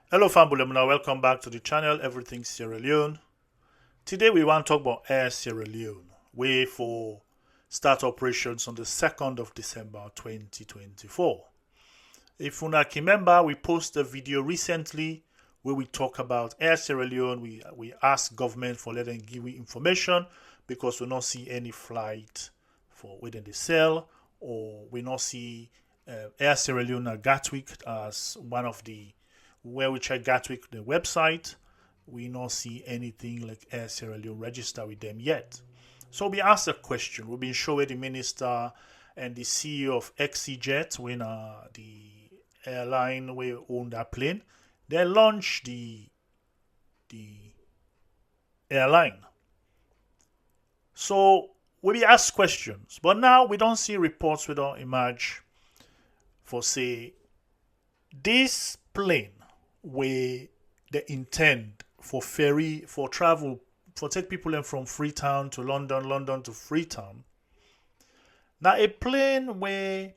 Hello Fambulemuna, welcome back to the channel Everything Sierra Leone. Today we want to talk about Air Sierra Leone, way for start operations on the 2nd of December 2024. If you can remember, we posted a video recently where we talk about Air Sierra Leone. We ask government for letting give we information because we not see any flight for within the cell, or we not see Air Sierra Leone at Gatwick as one of the where we check Gatwick the website. We not see anything like Air Sierra Leone register with them yet. So we asked a question. We've been showing the minister and the CEO of XCJet, when the airline we own that plane, they launched the airline. So we ask questions, but now we don't see reports. We don't emerge for say this plane where they intend for ferry for travel for take people in from Freetown to London, London to Freetown. Now a plane where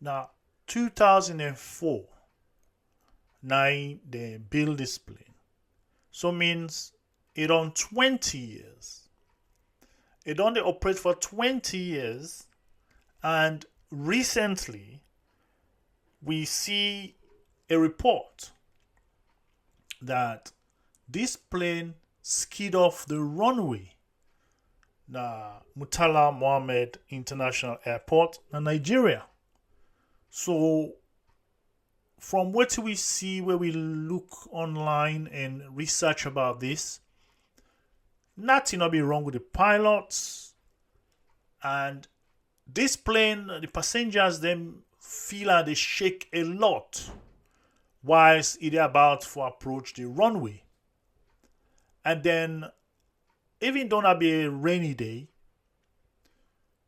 now 2004 now they build this plane. So means it on 20 years. It only operate for 20 years, and recently we see a report that this plane skid off the runway na Murtala Mohammed International Airport in Nigeria. So from what we see where we look online and research about this, nothing will be wrong with the pilots, and this plane, the passengers them feel like they shake a lot whilst it is about to approach the runway. And then, even though it be a rainy day,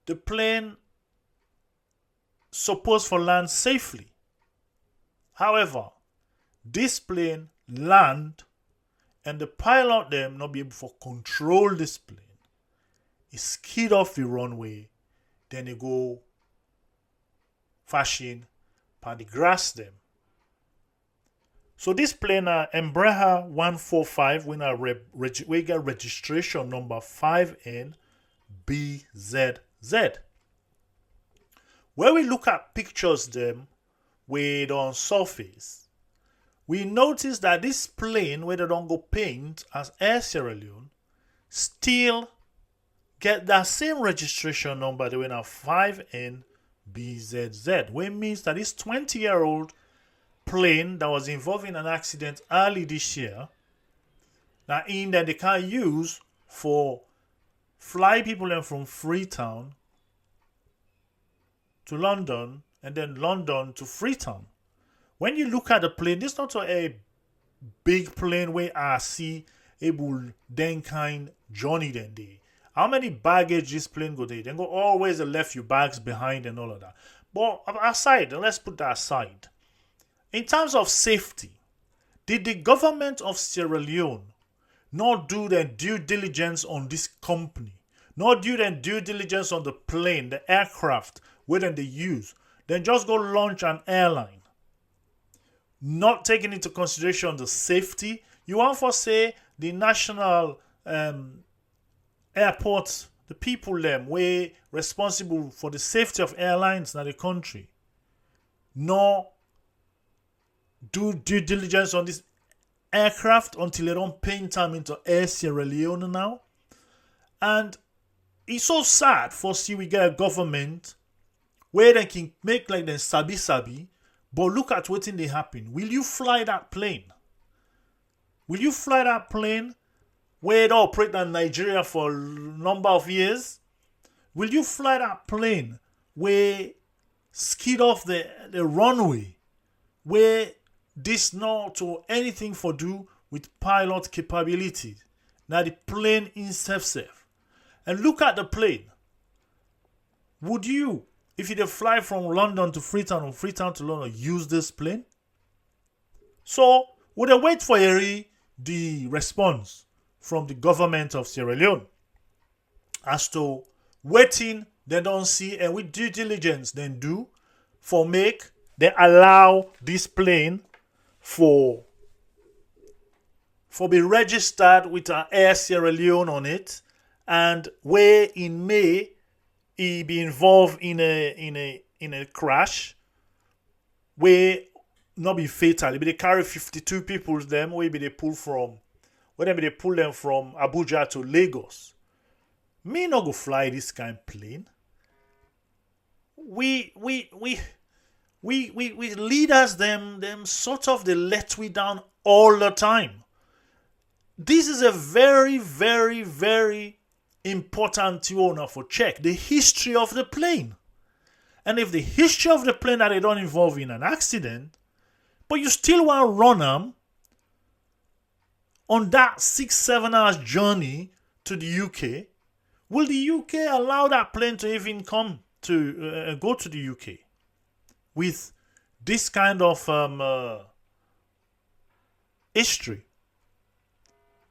the plane supposed to land safely. However, this plane land and the pilot them not be able to control this plane. It skid off the runway, then they go fashion pan the grass them. So this plane Embraer 145 when we get registration number 5NBZZ. Where we look at pictures them with on surface, we notice that this plane where they don't go paint as Air Sierra Leone still get that same registration number they went at 5NBZZ, which means that this 20-year-old plane that was involved in an accident early this year, that in that they can use for fly people in from Freetown to London and then London to Freetown. When you look at the plane, this is not a big plane where I see able then kind journey then day. How many baggage this plane go there? They go always left your bags behind and all of that. But aside, let's put that aside. In terms of safety, did the government of Sierra Leone not do their due diligence on this company, not do their due diligence on the plane, the aircraft, where they use, then just go launch an airline, not taking into consideration the safety? You want to say the national airports, the people them were responsible for the safety of airlines in the country, no do due diligence on this aircraft until they don't paint them into Air Sierra Leone now. And it's so sad for see we get a government where they can make like them sabi, but look at what thing they happen. Will you fly that plane? Will you fly that plane where they operate in Nigeria for a number of years? Will you fly that plane where skid off the runway, where this not to anything for do with pilot capability? Now the plane is safe. And look at the plane. Would you, if you fly from London to Freetown or Freetown to London, use this plane? So would they wait for the response from the government of Sierra Leone as to waiting they don't see and with due diligence then do for make they allow this plane for be registered with an Air Sierra Leone on it, and where in May he be involved in a crash where not be fatal. But they carry 52 people them where they pull from, where they pull them from Abuja to Lagos. Me not go fly this kind of plane. We leaders them sort of they let we down all the time. This is a very, very, very important owner for check. The history of the plane. And if the history of the plane that they don't involve in an accident, but you still want to run them on that 6-7 hours journey to the UK, will the UK allow that plane to even come to go to the UK with this kind of history?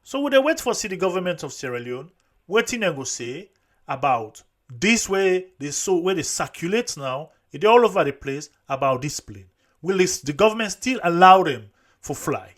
So would they wait for the government of Sierra Leone, waiting and go say about this way they circulate now, they're all over the place about this plane. Will the government still allow them for fly?